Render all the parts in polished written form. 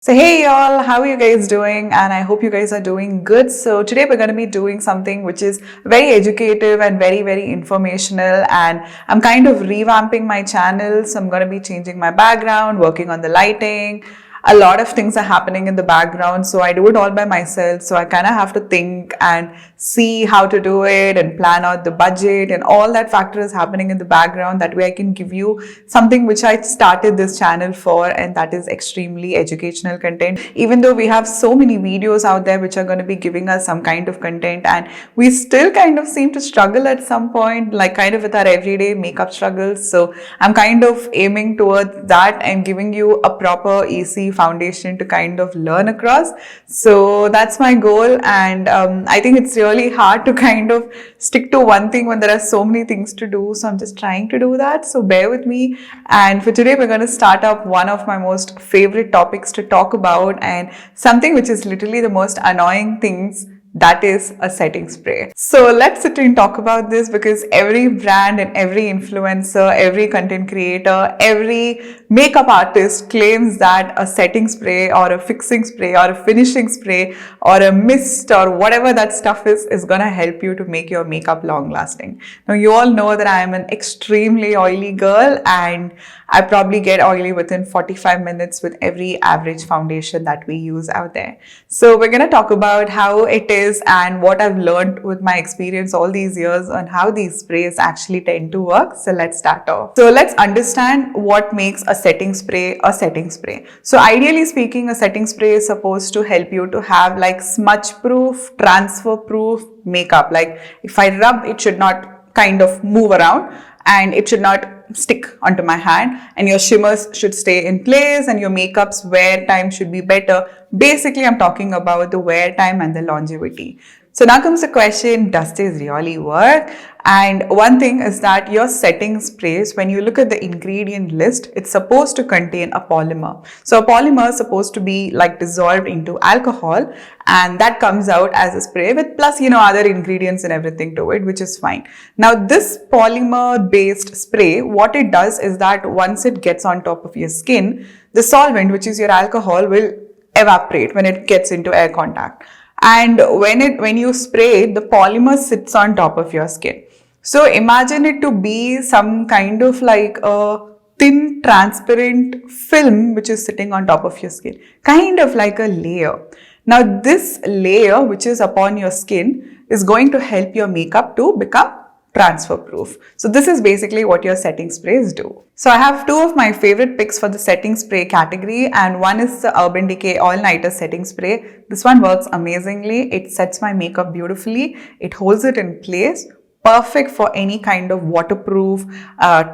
So hey y'all, how are you guys doing? And I hope you guys are doing good. So today we're going to be doing something which is very educative and very informational, and I'm kind of revamping my channel. So I'm going to be changing my background, working on the lighting. A lot of things are happening in the background, so I do it all by myself. So I kind of have to think and see how to do it and plan out the budget and all that factor is happening in the background. That way I can give you something which I started this channel for, and that is extremely educational content. Even though we have so many videos out there which are going to be giving us some kind of content, and we still kind of seem to struggle at some point, like kind of with our everyday makeup struggles. So I'm kind of aiming towards that and giving you a proper easy foundation to kind of learn across. So that's my goal, and I think it's really hard to kind of stick to one thing when there are so many things to do. So I'm just trying to do that. So bear with me. And for today, we're going to start up one of my most favorite topics to talk about, and something which is literally the most annoying things, that is a setting spray. So let's sit and talk about this, because every brand and every influencer, every content creator, every makeup artist claims that a setting spray or a fixing spray or a finishing spray or a mist or whatever that stuff is going to help you to make your makeup long lasting. Now you all know that I am an extremely oily girl, and I probably get oily within 45 minutes with every average foundation that we use out there. So we're going to talk about how it is and what I've learned with my experience all these years on how these sprays actually tend to work. So let's start off. So let's understand what makes a setting spray a setting spray. So ideally speaking, a setting spray is supposed to help you to have like smudge proof, transfer proof makeup. Like if I rub, it should not kind of move around, and it should not stick onto my hand, and your shimmers should stay in place, and your makeup's wear time should be better. Basically, I'm talking about the wear time and the longevity. So now comes the question, does this really work? And one thing is that your setting sprays, when you look at the ingredient list, it's supposed to contain a polymer. So a polymer is supposed to be like dissolved into alcohol, and that comes out as a spray with plus, other ingredients and everything to it, which is fine. Now this polymer based spray, what it does is that once it gets on top of your skin, the solvent, which is your alcohol, will evaporate when it gets into air contact. And when you spray it, the polymer sits on top of your skin. So imagine it to be some kind of like a thin transparent film which is sitting on top of your skin, kind of like a layer. Now this layer which is upon your skin is going to help your makeup to become transfer proof. So this is basically what your setting sprays do. So I have two of my favorite picks for the setting spray category, and one is the Urban Decay All Nighter setting spray. This one works amazingly. It sets my makeup beautifully. It holds it in place. Perfect for any kind of waterproof,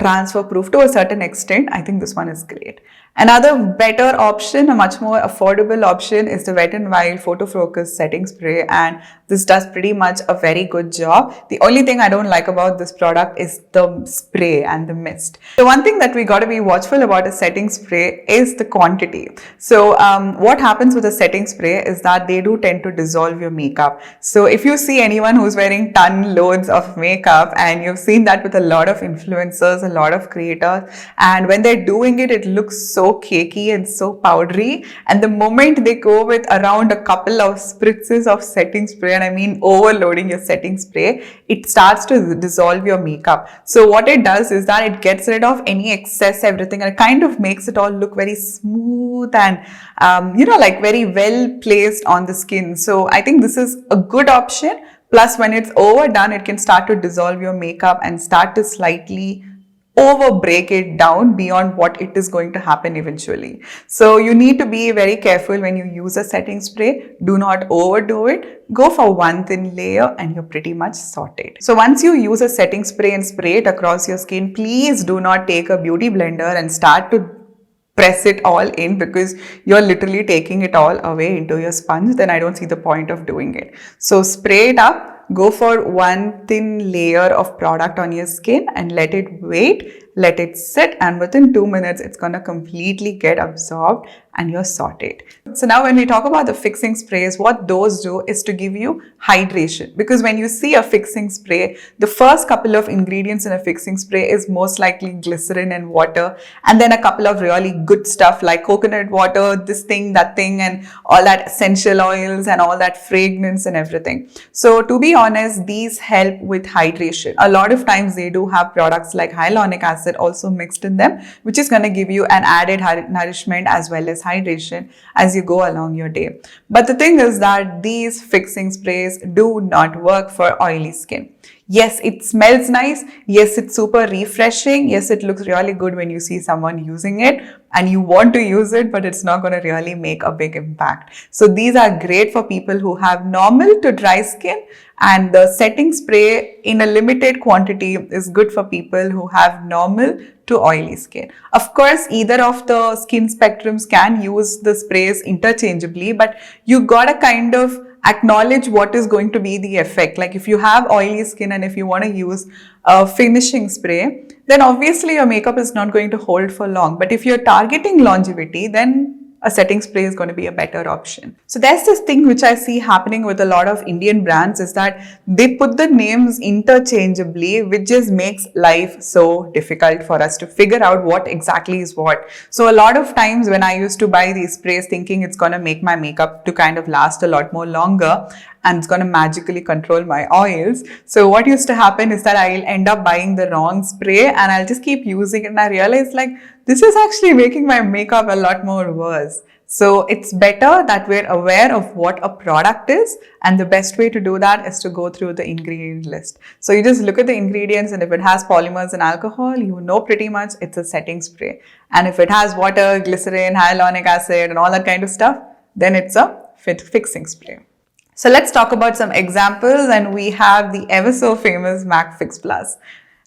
transfer proof to a certain extent. I think this one is great. Another better option, a much more affordable option, is the Wet n Wild Photo Focus setting spray, and this does pretty much a very good job. The only thing I don't like about this product is the spray and the mist. The one thing that we got to be watchful about a setting spray is the quantity. So what happens with a setting spray is that they do tend to dissolve your makeup. So if you see anyone who's wearing ton loads of makeup, and you've seen that with a lot of influencers, a lot of creators, and when they're doing it, it looks so cakey and so powdery, and the moment they go with around a couple of spritzes of setting spray, and I mean overloading your setting spray, it starts to dissolve your makeup. So what it does is that it gets rid of any excess, everything, and it kind of makes it all look very smooth and like very well placed on the skin. So I think this is a good option. Plus, when it's overdone, it can start to dissolve your makeup and start to slightly over break it down beyond what it is going to happen eventually. So you need to be very careful when you use a setting spray. Do not overdo it. Go for one thin layer and you're pretty much sorted. So once you use a setting spray and spray it across your skin, please do not take a beauty blender and start to press it all in, because you're literally taking it all away into your sponge. Then I don't see the point of doing it. So spray it up, go for one thin layer of product on your skin and let it wait, let it sit, and within 2 minutes, it's going to completely get absorbed and you're sorted. So now when we talk about the fixing sprays, what those do is to give you hydration. Because when you see a fixing spray, the first couple of ingredients in a fixing spray is most likely glycerin and water, and then a couple of really good stuff like coconut water, this thing, that thing, and all that essential oils and all that fragrance and everything. So to be honest, these help with hydration. A lot of times they do have products like hyaluronic acid also mixed in them, which is going to give you an added nourishment as well as hydration as you go along your day. But the thing is that these fixing sprays do not work for oily skin. Yes, it smells nice. Yes, it's super refreshing. Yes, it looks really good when you see someone using it and you want to use it, but it's not going to really make a big impact. So these are great for people who have normal to dry skin, and the setting spray in a limited quantity is good for people who have normal to oily skin. Of course, either of the skin spectrums can use the sprays interchangeably, but you gotta kind of acknowledge what is going to be the effect. Like if you have oily skin and if you want to use a finishing spray, then obviously your makeup is not going to hold for long. But if you're targeting longevity, then a setting spray is going to be a better option. So there's this thing which I see happening with a lot of Indian brands is that they put the names interchangeably, which just makes life so difficult for us to figure out what exactly is what. So a lot of times when I used to buy these sprays thinking it's going to make my makeup to kind of last a lot more longer, and it's going to magically control my oils. So what used to happen is that I'll end up buying the wrong spray and I'll just keep using it, and I realize like this is actually making my makeup a lot more worse. So it's better that we're aware of what a product is, and the best way to do that is to go through the ingredient list. So you just look at the ingredients, and if it has polymers and alcohol, you know pretty much it's a setting spray. And if it has water, glycerin, hyaluronic acid and all that kind of stuff, then it's a fixing spray. So let's talk about some examples, and we have the ever so famous MAC Fix Plus.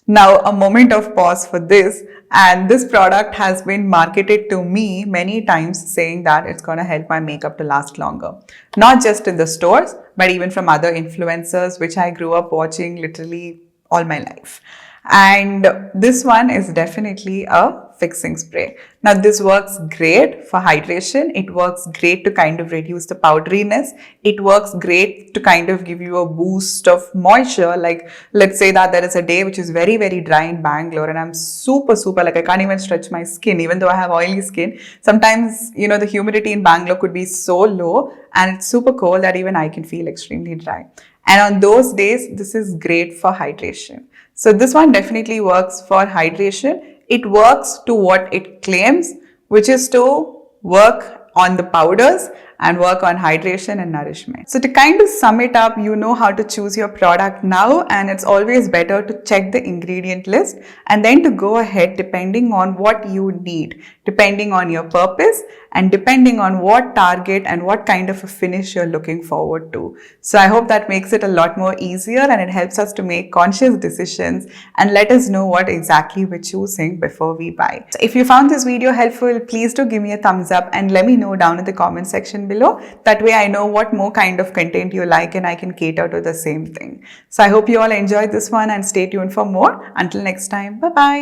Now, a moment of pause for this, and this product has been marketed to me many times saying that it's going to help my makeup to last longer. Not just in the stores, but even from other influencers, which I grew up watching literally all my life. And this one is definitely a fixing spray. Now this works great for hydration. It works great to kind of reduce the powderiness. It works great to kind of give you a boost of moisture. Like let's say that there is a day which is very, very dry in Bangalore and I'm super, like I can't even stretch my skin even though I have oily skin. Sometimes, you know, the humidity in Bangalore could be so low and it's super cold that even I can feel extremely dry. And on those days, this is great for hydration. So this one definitely works for hydration. It works to what it claims, which is to work on the powders and work on hydration and nourishment. So to kind of sum it up, you know how to choose your product now, and it's always better to check the ingredient list and then to go ahead depending on what you need, depending on your purpose and depending on what target and what kind of a finish you're looking forward to. So I hope that makes it a lot more easier and it helps us to make conscious decisions and let us know what exactly we're choosing before we buy. So if you found this video helpful, please do give me a thumbs up and let me know down in the comment section below. That way I know what more kind of content you like and I can cater to the same thing. So I hope you all enjoyed this one and stay tuned for more. Until next time, bye-bye.